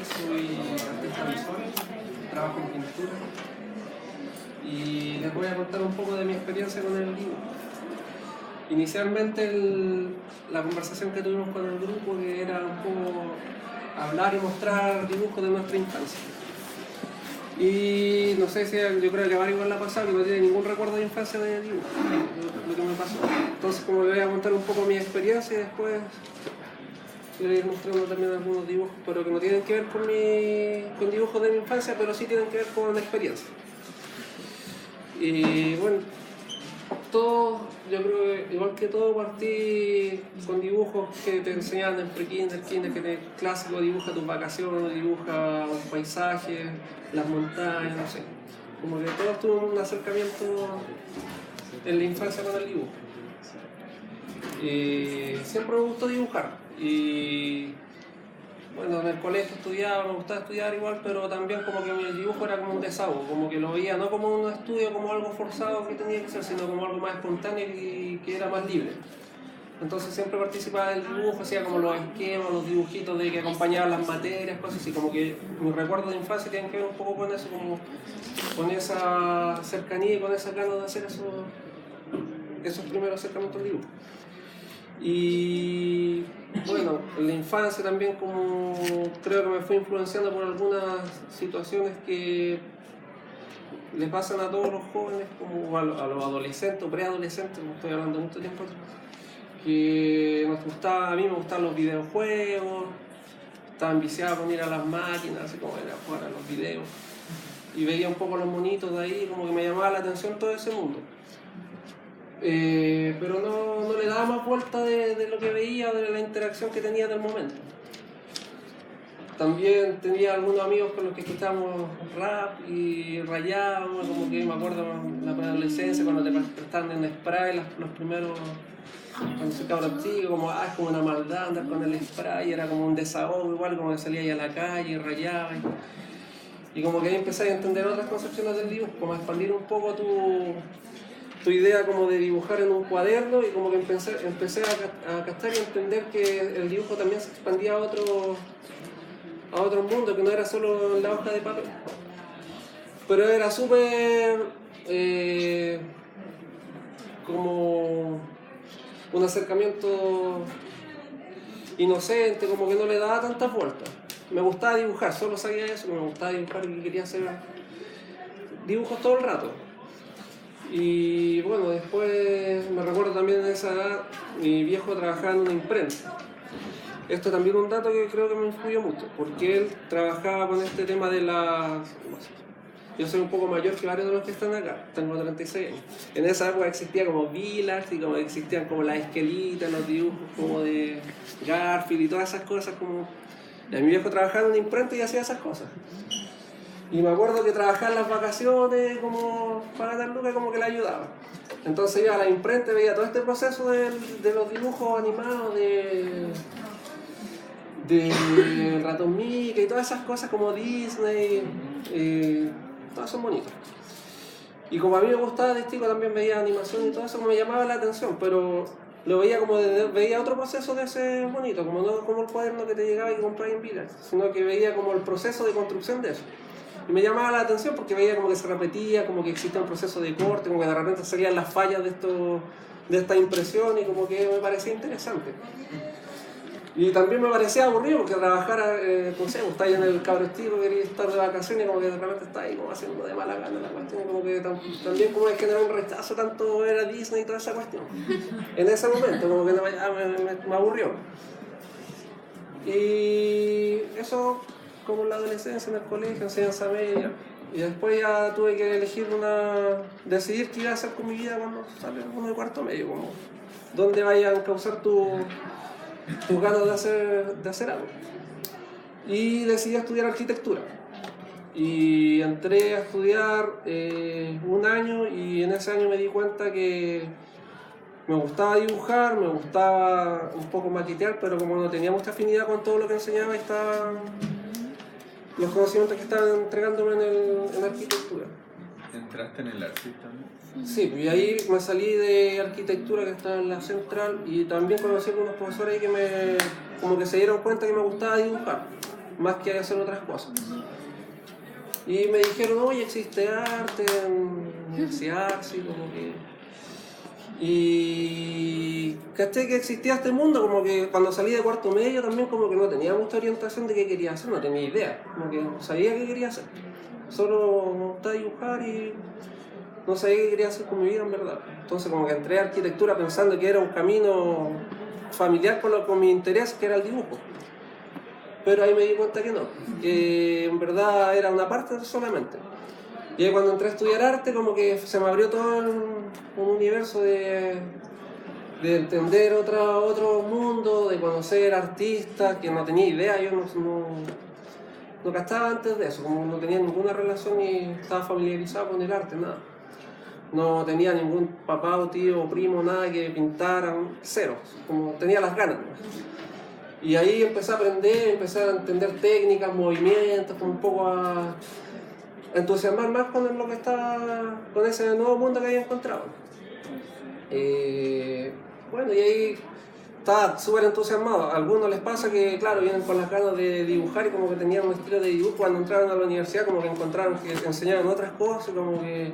soy artista visual, trabajo en pintura y les voy a contar un poco de mi experiencia con el dibujo. Inicialmente la conversación que tuvimos con el grupo que era un poco hablar y mostrar dibujos de nuestra infancia. Y no sé si yo creo que a varios igual la ha pasado que no tiene ningún recuerdo de infancia de dibujo, lo que me pasó. Entonces como les voy a contar un poco mi experiencia y después voy a ir mostrando también algunos dibujos, pero que no tienen que ver con dibujos de mi infancia, pero sí tienen que ver con experiencia. Y bueno, yo creo que igual que todo partí con dibujos que te enseñaban en pre-kinder, kinder, que es clásico, dibuja tus vacaciones, dibuja un paisaje, las montañas, no sé. Como que todos tuvimos un acercamiento en la infancia con el dibujo. Siempre me gustó dibujar y bueno, en el colegio estudiaba, me gustaba estudiar igual, pero también como que el dibujo era como un desahogo, como que lo veía no como un estudio, como algo forzado que tenía que ser, sino como algo más espontáneo y que era más libre. Entonces siempre participaba del dibujo, hacía como los esquemas, los dibujitos de que acompañaban las materias, cosas así, como que mis recuerdos de infancia tienen que ver un poco con eso, como con esa cercanía y con esa ganas de hacer esos primeros acercamientos al dibujo. Y bueno, en la infancia también como creo que me fue influenciando por algunas situaciones que le pasan a todos los jóvenes, como a los adolescentes o preadolescentes, no estoy hablando de mucho tiempo atrás, que a mí me gustaban los videojuegos, estaban viciados con ir a las máquinas, así como era jugar a los videos, y veía un poco los monitos de ahí, como que me llamaba la atención todo ese mundo. Pero no le daba más vuelta de lo que veía, de la interacción que tenía en el momento. También tenía algunos amigos con los que escuchábamos rap y rayábamos, como que me acuerdo en la preadolescencia cuando te prestaban en spray los primeros, cuando soy cabrón chico, como es como una maldad andar con el spray, era como un desahogo igual, como que salía ahí a la calle y rayaba. Y como que ahí empecé a entender otras concepciones del dibujo, como a expandir un poco tu idea como de dibujar en un cuaderno y como que empecé a captar y a entender que el dibujo también se expandía a otro mundo, que no era solo en la hoja de papel. Pero era súper como un acercamiento inocente, como que no le daba tantas vueltas. Me gustaba dibujar, solo sabía eso, me gustaba dibujar y quería hacer dibujos todo el rato. Y bueno, después me recuerdo también en esa edad, mi viejo trabajaba en una imprenta. Esto también es un dato que creo que me influyó mucho, porque él trabajaba con este tema de las... Yo soy un poco mayor que varios de los que están acá, tengo 36 años. En esa época existía como Village y como existían como las esquelitas, los dibujos como de Garfield y todas esas cosas como... Y mi viejo trabajaba en una imprenta y hacía esas cosas. Y me acuerdo que trabajaba en las vacaciones como para ganar lucas, como que le ayudaba. Entonces iba a la imprenta y veía todo este proceso de los dibujos animados de Ratón Mickey y todas esas cosas como Disney, todos son bonitos. Y como a mí me gustaba de chico también veía animación y todo eso, me llamaba la atención, pero lo veía como veía otro proceso de ese bonito, como no como el cuaderno que te llegaba y que comprabas en Village, sino que veía como el proceso de construcción de eso. Y me llamaba la atención porque veía como que se repetía, como que existía un proceso de corte, como que de repente salían las fallas de esta impresión y como que me parecía interesante. Y también me parecía aburrido porque trabajar, no sé, estás ahí en el cabro chico, querías estar de vacaciones y como que de repente estás ahí como haciendo de mala gana la cuestión, y como que también como que generó un rechazo tanto era Disney y toda esa cuestión. En ese momento como que me aburrió. Y eso como en la adolescencia, en el colegio, enseñanza media. Y después ya tuve que decidir qué iba a hacer con mi vida cuando salga uno de cuarto medio, como dónde vayan a causar tus ganas de hacer algo. Y decidí estudiar arquitectura. Y entré a estudiar un año y en ese año me di cuenta que me gustaba dibujar, me gustaba un poco maquetear, pero como no tenía mucha afinidad con todo lo que enseñaba, los conocimientos que estaban entregándome en arquitectura. ¿Entraste en el ARCID también? Sí, y ahí me salí de arquitectura que estaba en la central y también conocí a algunos profesores ahí que como que se dieron cuenta que me gustaba dibujar. más que hacer otras cosas. Y me dijeron, oye, existe arte en universidad, así como que... Y caché que existía este mundo, como que cuando salí de cuarto medio también como que no tenía mucha orientación de qué quería hacer, no tenía idea, como que no sabía qué quería hacer. Solo me gustaba dibujar y no sabía qué quería hacer con mi vida en verdad. Entonces como que entré a arquitectura pensando que era un camino familiar con mi interés, que era el dibujo. Pero ahí me di cuenta que no, que en verdad era una parte solamente. Y ahí cuando entré a estudiar arte como que se me abrió todo un universo de entender otro mundo, de conocer artistas que no tenía idea, yo no cachaba antes de eso, como no tenía ninguna relación ni estaba familiarizado con el arte, nada. No tenía ningún papá o tío o primo, nada que pintara, cero, como tenía las ganas, ¿no? Y ahí empecé a aprender, empecé a entender técnicas, movimientos, como un poco a entusiasmar más con lo que estaba, con ese nuevo mundo que había encontrado. Bueno, y ahí estaba súper entusiasmado. A algunos les pasa que, claro, vienen con las ganas de dibujar y como que tenían un estilo de dibujo. Cuando entraron a la universidad como que encontraron que enseñaban otras cosas, como que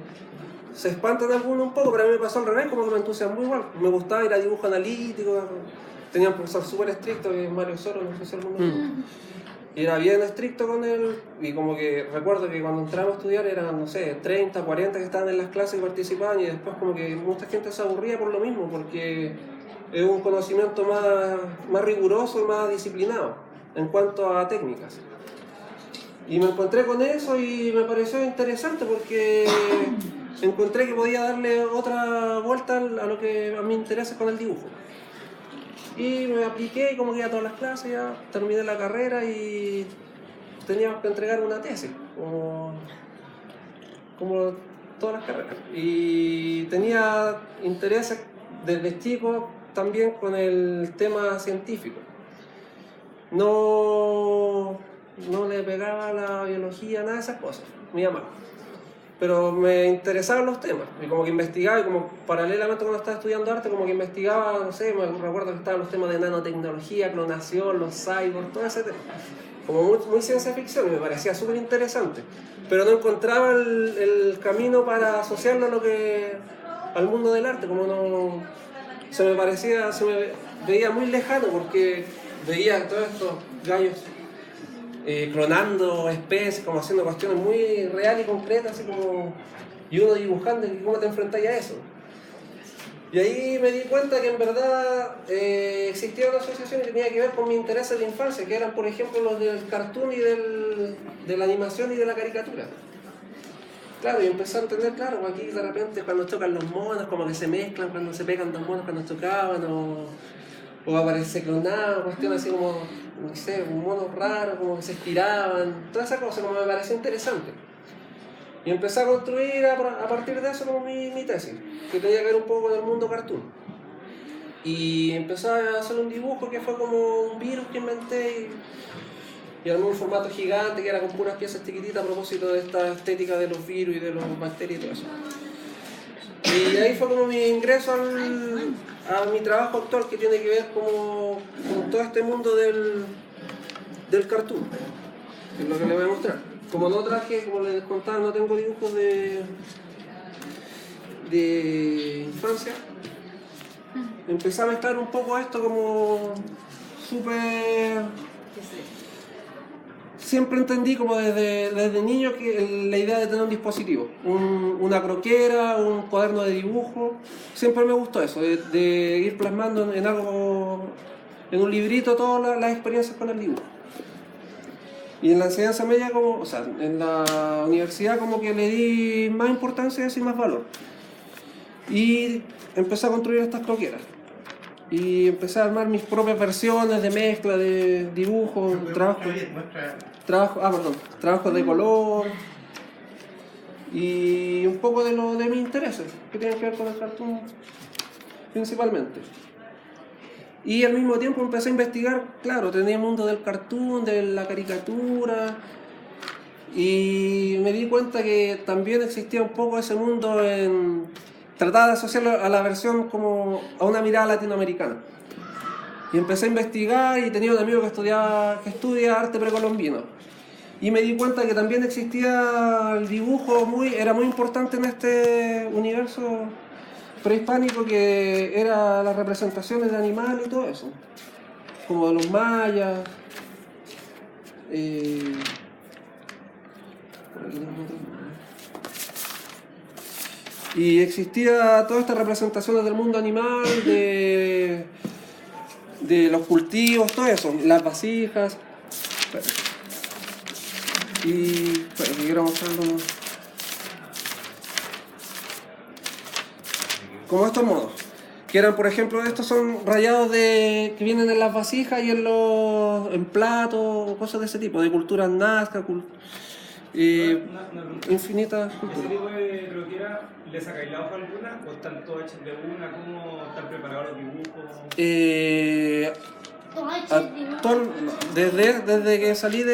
se espantan algunos un poco, pero a mí me pasó al revés, como que me entusiasmó igual. Me gustaba ir a dibujo analítico, tenía un profesor súper estricto, que es Mario Soro, no sé si alguno... Y era bien estricto con él, y como que recuerdo que cuando entramos a estudiar eran, no sé, 30, 40 que estaban en las clases y participaban, y después como que mucha gente se aburría por lo mismo, porque es un conocimiento más riguroso y más disciplinado en cuanto a técnicas. Y me encontré con eso y me pareció interesante porque encontré que podía darle otra vuelta a lo que a mí me interesa con el dibujo. Y me apliqué y como que iba a todas las clases, ya terminé la carrera y teníamos que entregar una tesis, como todas las carreras. Y tenía intereses desde chico también con el tema científico. No le pegaba la biología, nada de esas cosas, me llamaba. Pero me interesaban los temas, y como que investigaba, y como paralelamente cuando estaba estudiando arte, como que investigaba, no sé, me recuerdo que estaban los temas de nanotecnología, clonación, los cyborgs, todo ese tema. Como muy ciencia ficción, y me parecía súper interesante. Pero no encontraba el camino para asociarlo al mundo del arte, como no... Se me veía muy lejano, porque veía todos estos gallos clonando especies, como haciendo cuestiones muy reales y concretas, así como, y uno dibujando, y cómo te enfrentas a eso. Y ahí me di cuenta que en verdad existía una asociación que tenía que ver con mis intereses de infancia, que eran por ejemplo los del cartoon y de la animación y de la caricatura. Claro, y empecé a entender, claro, aquí de repente cuando chocan los monos, como que se mezclan, cuando se pegan dos monos cuando chocaban, o aparece clonado, cuestiones así como, no sé, un mono raro, como que se estiraban, toda esa cosa, como me pareció interesante. Y empecé a construir a partir de eso como mi tesis, que tenía que ver un poco con el mundo cartoon. Y empecé a hacer un dibujo que fue como un virus que inventé y armé un formato gigante que era con puras piezas chiquititas a propósito de esta estética de los virus y de los bacterias y todo eso. Y ahí fue como mi ingreso a mi trabajo actual, que tiene que ver con todo este mundo del cartoon, que es lo que les voy a mostrar. Como no traje, como les contaba, no tengo dibujos de infancia, empecé a mezclar un poco esto como súper... Siempre entendí como desde niño que la idea de tener un dispositivo, una croquera, un cuaderno de dibujo, siempre me gustó eso, de ir plasmando en algo, en un librito todas las experiencias con el dibujo. Y en la enseñanza media, o sea, en la universidad como que le di más importancia a eso y más valor. Y empecé a construir estas croqueras. Y empecé a armar mis propias versiones de mezcla, de dibujo, trabajos de color y un poco de mis intereses que tienen que ver con el cartoon principalmente. Y al mismo tiempo empecé a investigar, claro, tenía el mundo del cartoon, de la caricatura, y me di cuenta que también existía un poco ese mundo trataba de asociarlo a la versión como a una mirada latinoamericana. Y empecé a investigar y tenía un amigo que estudia arte precolombino. Y me di cuenta que también existía el dibujo, era muy importante en este universo prehispánico, que era las representaciones de animales y todo eso. Como de los mayas. Por aquí tengo otro. Y existía todas estas representaciones del mundo animal, de los cultivos, todo eso, las vasijas. Y bueno, quiero mostrarlo como estos modos, que eran, por ejemplo, estos son rayados que vienen en las vasijas y en platos, cosas de ese tipo, de culturas nazca, infinitas culturas. ¿Ese tipo de croquera le sacáis la hoja alguna o están todos hechos de una? ¿Cómo están preparados los dibujos? Desde que salí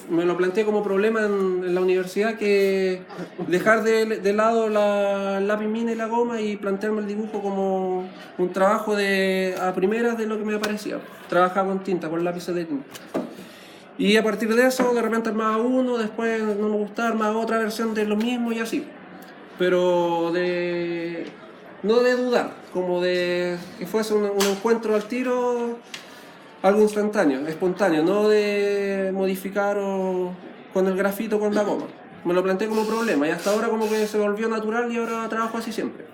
me lo planteé como problema en la universidad, que dejar de lado la lápiz mina y la goma y plantearme el dibujo como un trabajo a primeras de lo que me parecía. Trabajaba con tinta, con lápices de tinta. Y a partir de eso, de repente armaba uno, después no me gustaba, armaba otra versión de lo mismo y así. Pero no de dudar, como de que fuese un encuentro al tiro, algo instantáneo, espontáneo, no de modificar con el grafito, con la goma. Me lo planteé como problema y hasta ahora como que se volvió natural y ahora trabajo así siempre.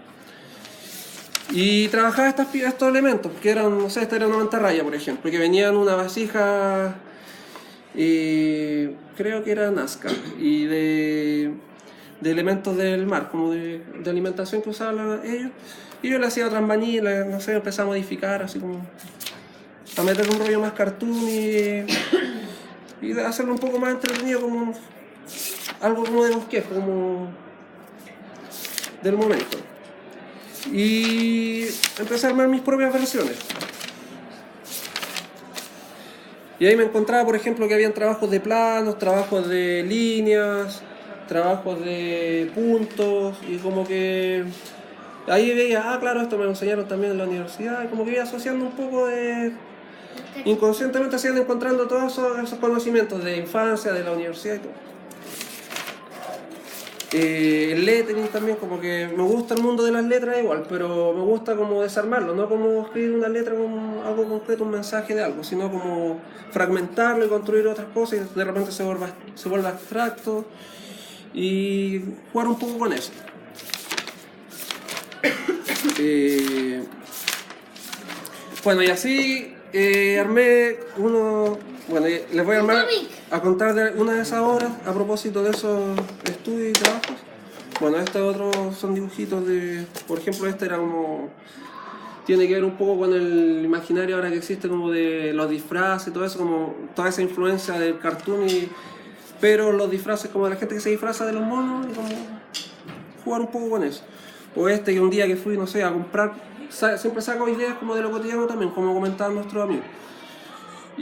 Y trabajaba estos elementos, que eran, no sé, esta era una mantarraya, por ejemplo, que venían una vasija, creo que era Nazca, y de elementos del mar, como de alimentación que usaban ellos. Y yo le hacía otras manillas, no sé, empecé a modificar, así como a meter un rollo más cartoon y hacerlo un poco más entretenido, como algo como de bosquejo, como del momento. Y empecé a armar mis propias versiones. Y ahí me encontraba, por ejemplo, que habían trabajos de planos, trabajos de líneas, trabajos de puntos, y como que ahí veía, claro, esto me lo enseñaron también en la universidad, y como que iba asociando un poco inconscientemente, se iban encontrando todos esos conocimientos de infancia, de la universidad y todo. El lettering también, como que me gusta el mundo de las letras igual, pero me gusta como desarmarlo, no como escribir una letra como algo concreto, un mensaje de algo, sino como fragmentarlo y construir otras cosas y de repente se vuelve abstracto y jugar un poco con eso. Bueno, y así armé uno. Bueno, les voy a contar de una de esas obras a propósito de esos estudios y trabajos. Bueno, estos otros son dibujitos por ejemplo, este era como, tiene que ver un poco con el imaginario ahora que existe, como de los disfraces y todo eso, como toda esa influencia del cartoon, pero los disfraces como de la gente que se disfraza de los monos, y como jugar un poco con eso. O este, que un día que fui, no sé, a comprar, siempre saco ideas como de lo cotidiano también, como comentaban nuestros amigos.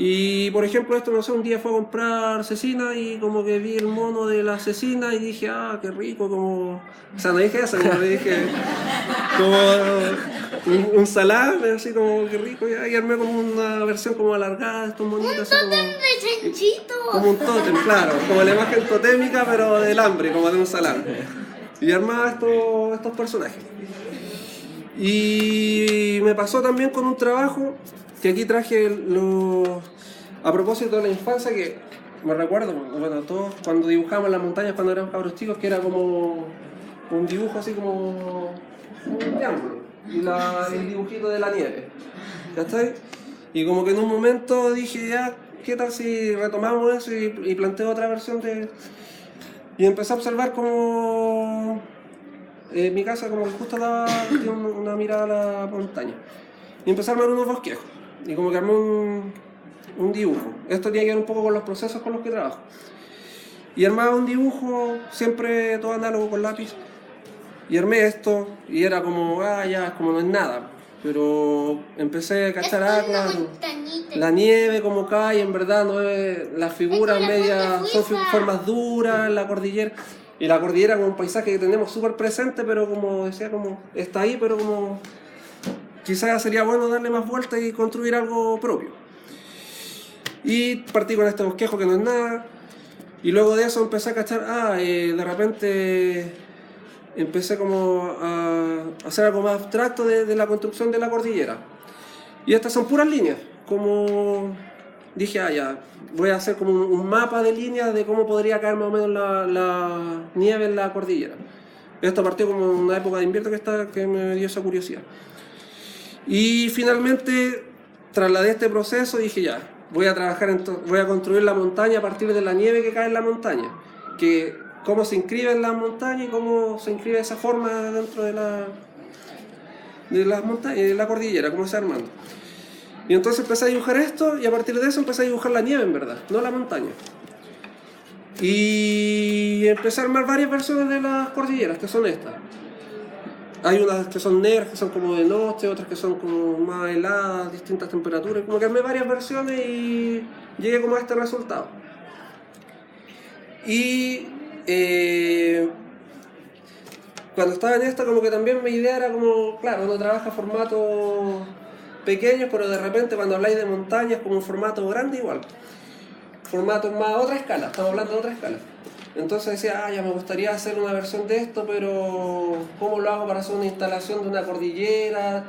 Y por ejemplo, esto, no sé, un día fue a comprar cecina y como que vi el mono de la cecina y dije, qué rico, como... O sea, no dije eso, sino le dije como un salame, así como, qué rico, y armé como una versión como alargada de estos monitos. Un tótem de chanchito. Como un tótem, claro, como la imagen totémica, pero del hambre, como de un salame. Y armaba estos personajes. Y me pasó también con un trabajo que aquí traje a propósito de la infancia, que me recuerdo, bueno, todos cuando dibujábamos en las montañas cuando éramos cabros chicos, que era como un dibujo así como un triángulo, y el dibujito de la nieve, ¿cachai? Y como que en un momento dije, ¿qué tal si retomamos eso y planteo otra versión y empecé a observar como mi casa como que justo tiene una mirada a la montaña, y empecé a armar unos bosquejos. Y como que armé un dibujo. Esto tiene que ver un poco con los procesos con los que trabajo. Y armaba un dibujo, siempre todo análogo con lápiz. Y armé esto, y era como, como no es nada. Pero empecé a cachar, la nieve como cae, en verdad no es, las figuras medias son formas duras, la cordillera. Y la cordillera como un paisaje que tenemos súper presente, pero como decía, como está ahí, pero como quizás sería bueno darle más vueltas y construir algo propio. Y partí con este bosquejo que no es nada. Y luego de eso empecé a cachar, de repente empecé como a hacer algo más abstracto de la construcción de la cordillera. Y estas son puras líneas, como dije, ya, voy a hacer como un mapa de líneas de cómo podría caer más o menos la nieve en la cordillera. Esto partió como en una época de invierno que me dio esa curiosidad. Y finalmente trasladé este proceso y dije, ya, voy a construir la montaña a partir de la nieve que cae en la montaña. Cómo se inscribe en la montaña y cómo se inscribe esa forma dentro de las montañas, de la cordillera, cómo se va armando. Y entonces empecé a dibujar esto y a partir de eso empecé a dibujar la nieve en verdad, no la montaña. Y empecé a armar varias versiones de las cordilleras, que son estas. Hay unas que son negras, que son como de noche, otras que son como más heladas, distintas temperaturas. Como que armé varias versiones y llegué como a este resultado. Y cuando estaba en esto, como que también mi idea era como, claro, uno trabaja formatos pequeños, pero de repente cuando habláis de montañas como un formato grande igual. Formatos más a otra escala, estamos hablando de otra escala. Entonces decía, ya me gustaría hacer una versión de esto, pero ¿cómo lo hago para hacer una instalación de una cordillera?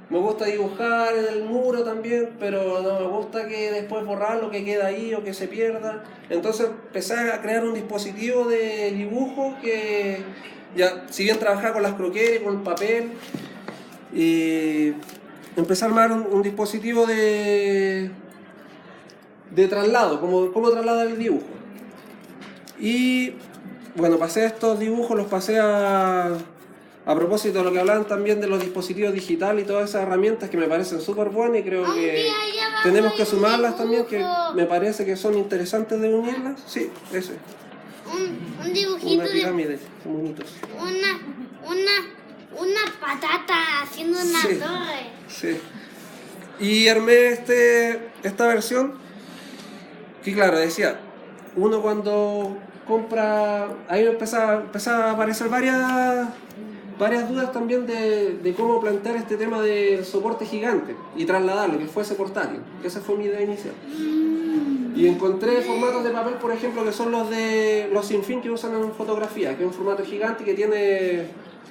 Me gusta dibujar en el muro también, pero no me gusta que después borrar lo que queda ahí o que se pierda. Entonces empecé a crear un dispositivo de dibujo que, ya, si bien trabajaba con las croquetas y con el papel, empecé a armar un dispositivo de traslado, cómo trasladar el dibujo. Y bueno, pasé estos dibujos, los pasé a propósito de lo que hablaban también de los dispositivos digitales y todas esas herramientas que me parecen súper buenas y creo que tenemos que sumarlas también, que me parece que son interesantes de unirlas. Sí, ese. Un dibujito una pirámide, qué bonitos. Una patata haciendo una torre. Sí. Y armé esta versión que claro, decía, uno cuando compra, ahí me empezaban a aparecer varias dudas también de cómo plantear este tema del soporte gigante y trasladarlo, que fuese portátil. Esa fue mi idea inicial. Y encontré formatos de papel, por ejemplo, que son los sin fin que usan en fotografía, que es un formato gigante que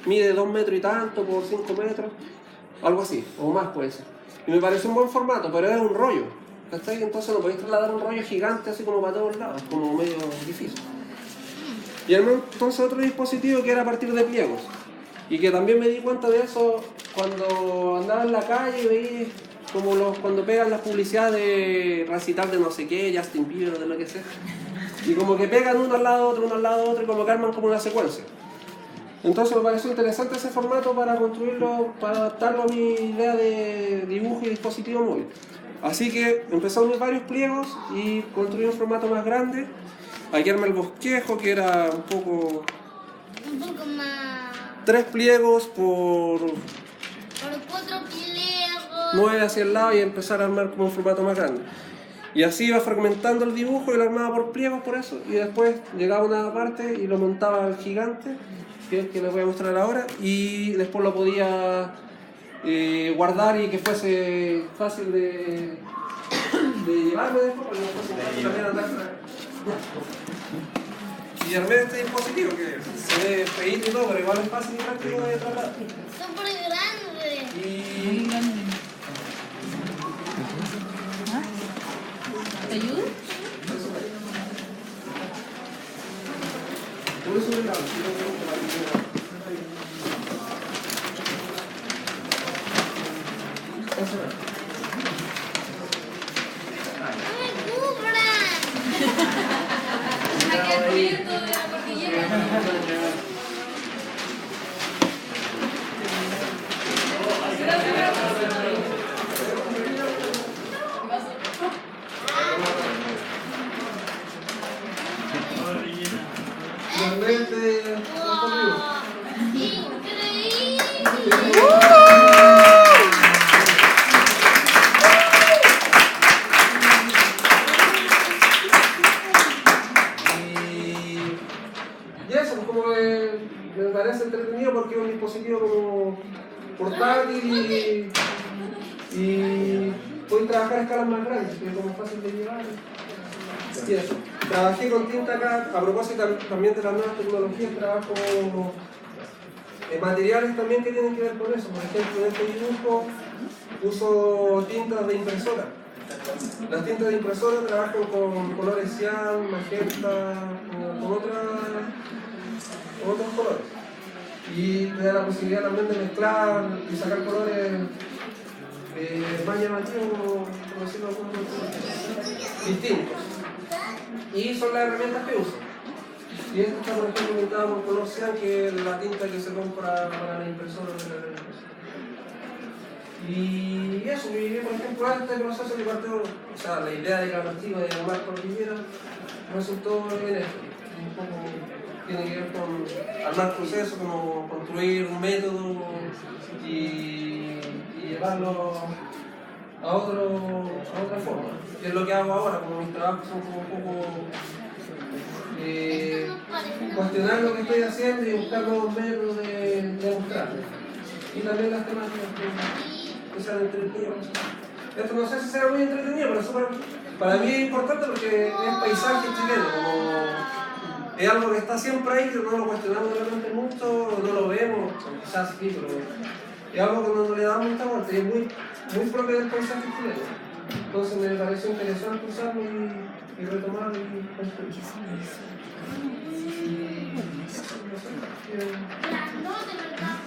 mide 2 metros y tanto por 5 metros, algo así, o más puede ser. Y me pareció un buen formato, pero es un rollo, ¿cachai? Entonces no podéis trasladar un rollo gigante así como para todos lados, como medio difícil. Y armé entonces otro dispositivo que era a partir de pliegos. Y que también me di cuenta de eso cuando andaba en la calle y veía como cuando pegan las publicidades de recital de no sé qué, Justin Bieber, de lo que sea. Y como que pegan uno al lado de otro y como que arman como una secuencia. Entonces me pareció interesante ese formato para construirlo, para adaptarlo a mi idea de dibujo y dispositivo móvil. Así que empecé a unir varios pliegos y construí un formato más grande. Aquí armé el bosquejo, que era un poco más. 3 pliegos por 4 pliegos. 9 hacia el lado y empezar a armar como un formato más grande. Y así iba fragmentando el dibujo y lo armaba por pliegos por eso. Y después llegaba una parte y lo montaba al gigante, que es el que les voy a mostrar ahora. Y después lo podía guardar y que fuese fácil de llevarme después, porque no fuese fácil también andar. Y armé este dispositivo que se ve feíto y todo, pero igual es fácil y práctico de trasladar. Súper grande. Y ¿Te ayudo? puedo subir la velocidad. ¡No me cubran! Aquí el proyecto de la cordillera. Realmente, ¡Wow! ¡Increíble! y eso, pues como que me parece entretenido porque es un dispositivo como portátil y puedes trabajar a escalas más grandes, que es como fácil de llevar. Y eso. Trabajé con tinta acá, a propósito también de las nuevas tecnologías, trabajo materiales también que tienen que ver con eso. Por ejemplo, en este dibujo uso tintas de impresora. Las tintas de impresora trabajan con colores cian, magenta, con otros colores. Y te da la posibilidad también de mezclar y sacar colores más llamativos, por decirlo de alguna manera, distintos. Y son las herramientas que uso. Y esta está, por ejemplo, pintada con color cian, que es la tinta que se compra para la impresora de la impresora. Y eso, por ejemplo, este proceso que partió, o sea, la idea de la narrativa de Omar Cordillera resultó en esto. Un poco tiene que ver con armar procesos, como construir un método y llevarlo a otra forma. Que es lo que hago ahora, como mis trabajos son como un poco cuestionar lo que estoy haciendo y buscar nuevos métodos de mostrarlo. Y también las temáticas que sean entretenidas. Esto no sé si será muy entretenido, pero para mí es importante porque es paisaje chileno. Como es algo que está siempre ahí, que no lo cuestionamos realmente mucho, no lo vemos, quizás sí, pero es algo que no le damos mucha vuelta y es muy propio del paisaje chileno. Entonces me pareció interesante usarlo y retomarlo y construir.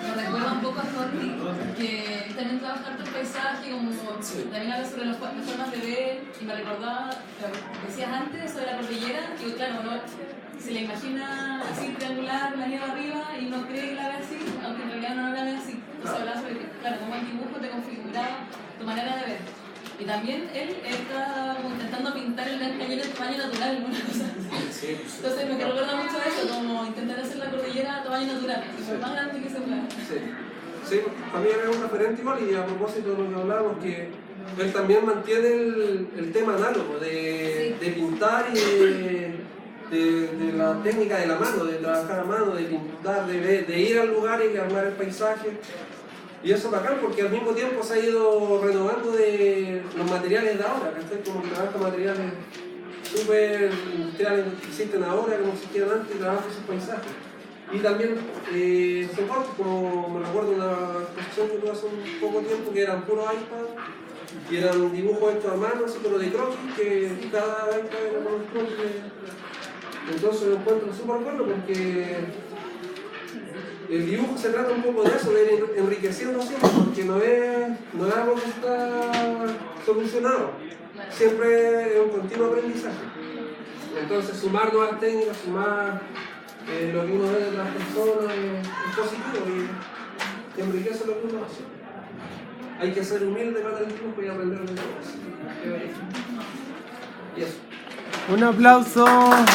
Me recuerda un poco a Jordi, que también trabaja harto el paisaje, como también habla sobre las formas de ver, y me recordaba lo que decías antes sobre la cordillera, que claro, uno se la imagina así triangular, la nieve arriba, y uno cree que la ve así, aunque en realidad no la ve así. Entonces hablaba sobre que, claro, como el dibujo te configuraba tu manera de ver. Y también él está como intentando pintar el Gran Cañón en tamaño natural, una cosa así. Entonces me recuerda mucho a eso, como intentar hacer la cordillera a tamaño natural, lo más grande que se pueda. Sí, para mí es un referente igual, y a propósito de lo que hablábamos, que él también mantiene el tema análogo de pintar y de la técnica de la mano, de trabajar a mano, de pintar, de ir al lugar y armar el paisaje. Y eso es bacán porque al mismo tiempo se ha ido renovando de los materiales de ahora, ¿cachai? Como que trabaja materiales súper industriales que existen ahora, como existían antes, y trabaja esos paisajes. Y también soportes, como me recuerdo una exposición que tuve hace un poco tiempo, que eran puros iPads, y eran dibujos hechos a mano, así como de croquis, que cada iPad era con un croquis. Entonces lo encuentro súper bueno porque el dibujo se trata un poco de eso, de ir enriqueciendo siempre, porque no es algo que está solucionado. Siempre es un continuo aprendizaje. Entonces sumar nuevas técnicas, sumar lo que uno ve de otras personas es positivo y enriquece lo que uno hace. Hay que ser humilde para el dibujo y aprender de todo. Y eso. Un aplauso. ¡Bravo!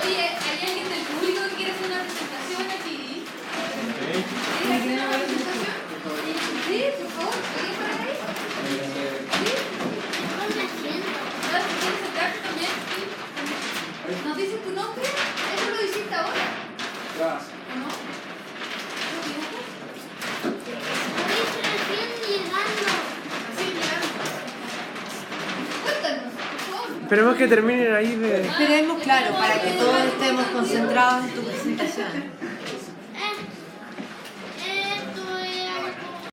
Oye, ¿hay alguien del público que quiere hacer una presentación aquí? ¿Quieres hacer una presentación? Sí, por favor, ¿alguien para ahí? ¿Sí? ¿Sabes si quieres sentarte también? Sí. ¿Nos dices tu nombre? Eso lo hiciste ahora. Gracias. ¿O no? Sí, llegando. Cuéntanos, por favor. Esperemos que terminen ahí de... Esperemos, claro, para que todos estemos concentrados en tu presentación.